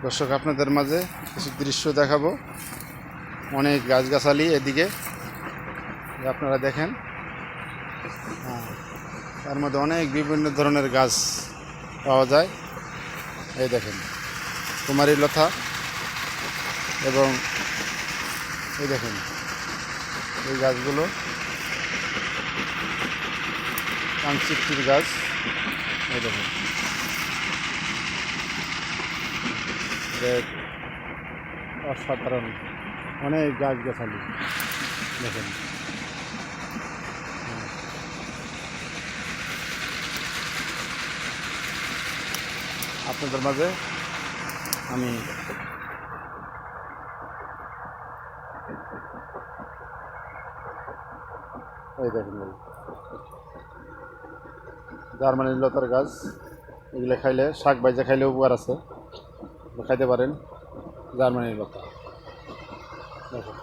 দর্শক আপনাদের মাঝে কিছু দৃশ্য দেখাবো। অনেক গাছগাছালি এদিকে আপনারা দেখেন। তার মধ্যে অনেক বিভিন্ন ধরনের গাছ পাওয়া যায়। এই দেখেন কুমারী লতা, এবং এই দেখেন এই গাছগুলো কাঞ্চিত্তির গাছ। এই দেখেন অসাধারণ অনেক গাছগাছালি দেখেন। আপনাদের মাঝে আমি এই দেখেন জার্মানি লতার গাছ, এগুলো খাইলে শাক ভাজা খাইলে উপকার আছে, খাইতে পারেন জার্মানি লতা দেখেন।